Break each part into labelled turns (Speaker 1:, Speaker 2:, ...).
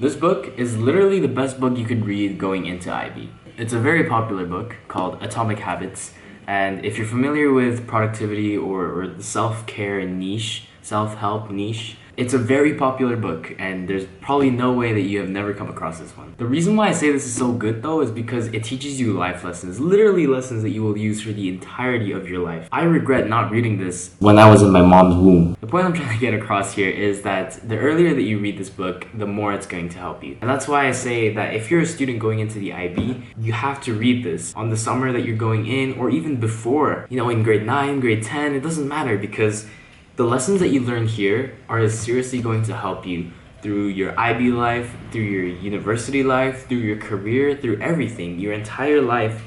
Speaker 1: This book is literally the best book you could read going into IB. It's a very popular book called Atomic Habits, and if you're familiar with productivity or the self-care niche, self-help niche, it's a very popular book, and there's probably no way that you have never come across this one. The reason why I say this is so good though is because it teaches you life lessons, literally lessons that you will use for the entirety of your life. I regret not reading this when I was in my mom's womb. The point I'm trying to get across here is that the earlier that you read this book, the more it's going to help you. And that's why I say that if you're a student going into the IB, you have to read this on the summer that you're going in, or even before, in grade 9, grade 10, it doesn't matter, because the lessons that you learn here are seriously going to help you through your IB life, through your university life, through your career, through everything. Your entire life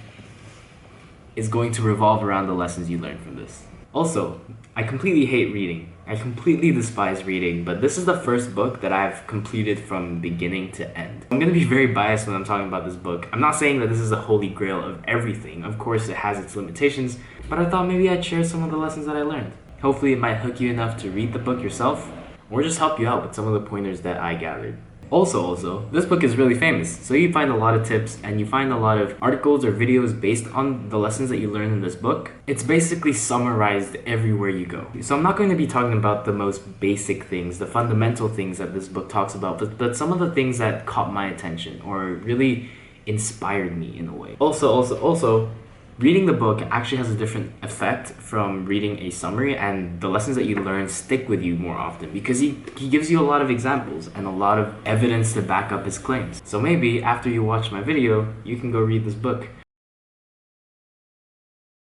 Speaker 1: is going to revolve around the lessons you learn from this. Also, I completely hate reading. I completely despise reading, but this is the first book that I've completed from beginning to end. I'm gonna be very biased when I'm talking about this book. I'm not saying that this is a holy grail of everything. Of course, it has its limitations, but I thought maybe I'd share some of the lessons that I learned. Hopefully it might hook you enough to read the book yourself, or just help you out with some of the pointers that I gathered. Also, this book is really famous, so you find a lot of tips and you find a lot of articles or videos based on the lessons that you learn in this book. It's basically summarized everywhere you go. So I'm not going to be talking about the most basic things, the fundamental things that this book talks about, but some of the things that caught my attention or really inspired me in a way. Also, reading the book actually has a different effect from reading a summary, and the lessons that you learn stick with you more often because he gives you a lot of examples and a lot of evidence to back up his claims. So maybe after you watch my video, you can go read this book.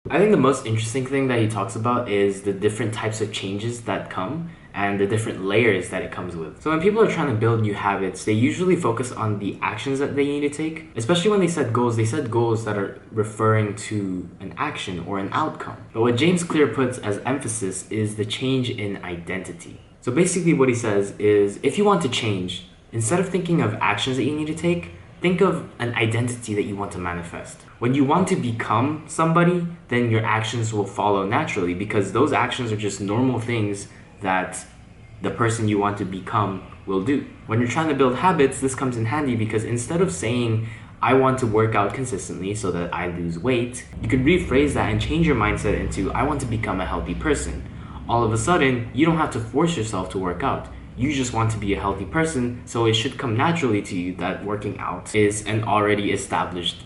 Speaker 1: I think the most interesting thing that he talks about is the different types of changes that come and the different layers that it comes with. So when people are trying to build new habits, they usually focus on the actions that they need to take. Especially when they set goals that are referring to an action or an outcome. But what James Clear puts as emphasis is the change in identity. So basically what he says is, if you want to change, instead of thinking of actions that you need to take, think of an identity that you want to manifest. When you want to become somebody, then your actions will follow naturally, because those actions are just normal things that the person you want to become will do. When you're trying to build habits, this comes in handy because instead of saying, I want to work out consistently so that I lose weight, you could rephrase that and change your mindset into, I want to become a healthy person. All of a sudden, you don't have to force yourself to work out. You just want to be a healthy person, so it should come naturally to you that working out is an already established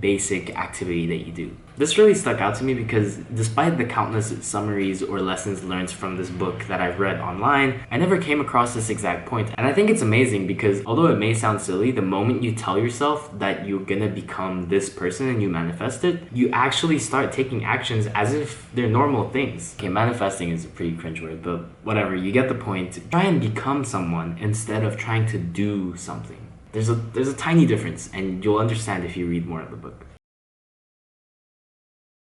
Speaker 1: basic activity that you do. This really stuck out to me because despite the countless summaries or lessons learned from this book that I've read online, I never came across this exact point. And I think it's amazing because although it may sound silly, the moment you tell yourself that you're gonna become this person and you manifest it, you actually start taking actions as if they're normal things. Okay, manifesting is a pretty cringe word, but whatever, you get the point. Try and become someone instead of trying to do something. There's a tiny difference, and you'll understand if you read more of the book.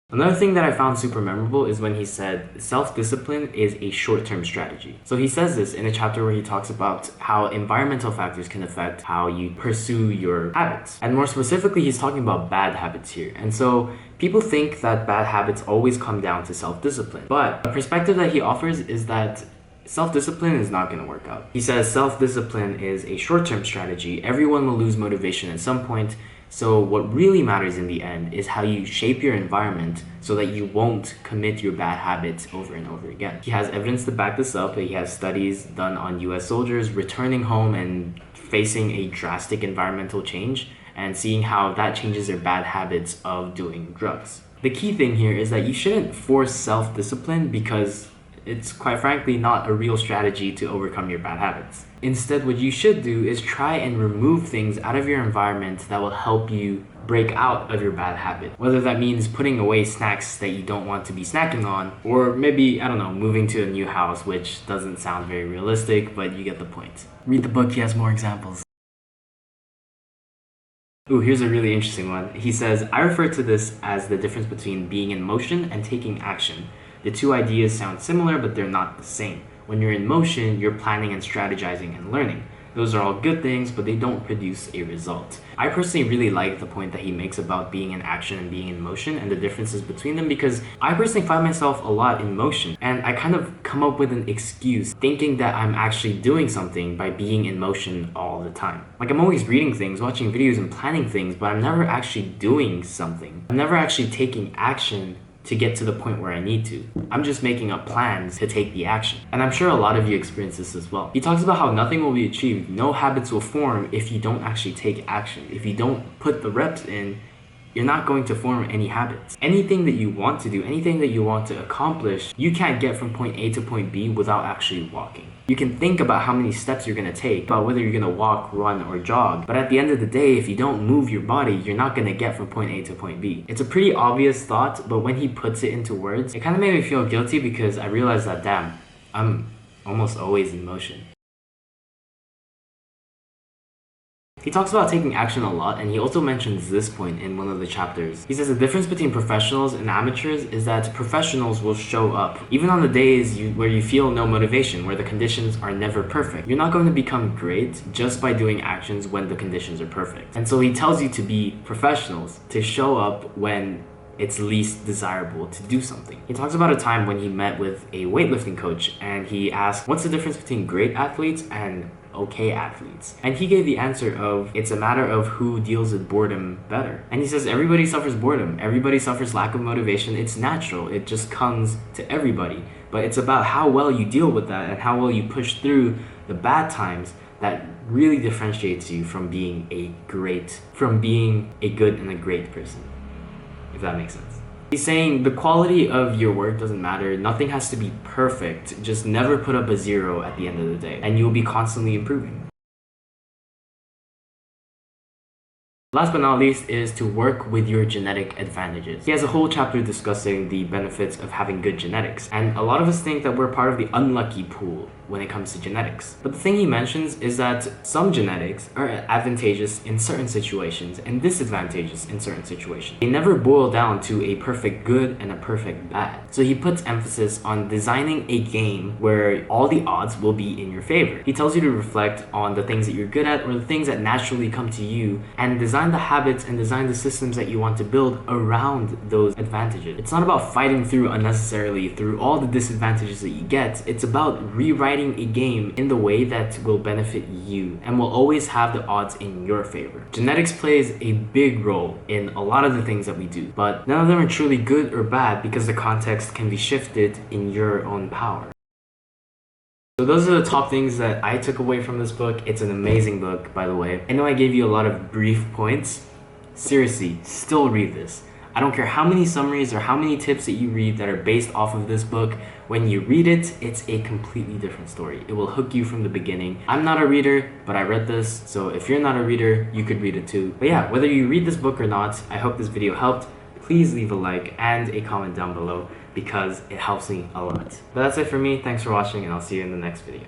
Speaker 1: Another thing that I found super memorable is when he said self-discipline is a short-term strategy. So he says this in a chapter where he talks about how environmental factors can affect how you pursue your habits. And more specifically, he's talking about bad habits here. And so people think that bad habits always come down to self-discipline. But a perspective that he offers is that self-discipline is not going to work out. He says self-discipline is a short-term strategy. Everyone will lose motivation at some point. So what really matters in the end is how you shape your environment so that you won't commit your bad habits over and over again. He has evidence to back this up. He has studies done on US soldiers returning home and facing a drastic environmental change and seeing how that changes their bad habits of doing drugs. The key thing here is that you shouldn't force self-discipline because it's quite frankly not a real strategy to overcome your bad habits. Instead, what you should do is try and remove things out of your environment that will help you break out of your bad habit. Whether that means putting away snacks that you don't want to be snacking on, or maybe, I don't know, moving to a new house, which doesn't sound very realistic, but you get the point. Read the book, he has more examples. Ooh, here's a really interesting one. He says, I refer to this as the difference between being in motion and taking action. The two ideas sound similar, but they're not the same. When you're in motion, you're planning and strategizing and learning. Those are all good things, but they don't produce a result. I personally really like the point that he makes about being in action and being in motion and the differences between them, because I personally find myself a lot in motion, and I kind of come up with an excuse thinking that I'm actually doing something by being in motion all the time. Like, I'm always reading things, watching videos, and planning things, but I'm never actually doing something. I'm never actually taking action to get to the point where I need to. I'm just making up plans to take the action. And I'm sure a lot of you experience this as well. He talks about how nothing will be achieved, no habits will form if you don't actually take action. If you don't put the reps in, you're not going to form any habits. Anything that you want to do, anything that you want to accomplish, you can't get from point A to point B without actually walking. You can think about how many steps you're gonna take, about whether you're gonna walk, run, or jog, but at the end of the day, if you don't move your body, you're not gonna get from point A to point B. It's a pretty obvious thought, but when he puts it into words, it kind of made me feel guilty, because I realized that, damn, I'm almost always in motion. He talks about taking action a lot, and he also mentions this point in one of the chapters. He says the difference between professionals and amateurs is that professionals will show up even on the days where you feel no motivation, where the conditions are never perfect. You're not going to become great just by doing actions when the conditions are perfect. And so he tells you to be professionals, to show up when it's least desirable to do something. He talks about a time when he met with a weightlifting coach, and he asked, what's the difference between great athletes and okay athletes? And he gave the answer of, it's a matter of who deals with boredom better. And he says everybody suffers boredom, everybody suffers lack of motivation. It's natural, it just comes to everybody, but it's about how well you deal with that and how well you push through the bad times that really differentiates you from being a good and a great person, if that makes sense. He's saying the quality of your work doesn't matter. Nothing has to be perfect. Just never put up a 0 at the end of the day, and you'll be constantly improving. Last but not least is to work with your genetic advantages. He has a whole chapter discussing the benefits of having good genetics, and a lot of us think that we're part of the unlucky pool when it comes to genetics. But the thing he mentions is that some genetics are advantageous in certain situations and disadvantageous in certain situations. They never boil down to a perfect good and a perfect bad. So he puts emphasis on designing a game where all the odds will be in your favor. He tells you to reflect on the things that you're good at, or the things that naturally come to you, and design the habits and design the systems that you want to build around those advantages. It's not about fighting through unnecessarily through all the disadvantages that you get. It's about rewriting a game in the way that will benefit you and will always have the odds in your favor. Genetics plays a big role in a lot of the things that we do, but none of them are truly good or bad because the context can be shifted in your own power. So those are the top things that I took away from this book. It's an amazing book, by the way. I know I gave you a lot of brief points. Seriously, still read this. I don't care how many summaries or how many tips that you read that are based off of this book. When you read it, it's a completely different story. It will hook you from the beginning. I'm not a reader, but I read this, so if you're not a reader, you could read it too. But yeah, whether you read this book or not, I hope this video helped. Please leave a like and a comment down below because it helps me a lot. But that's it for me. Thanks for watching, and I'll see you in the next video.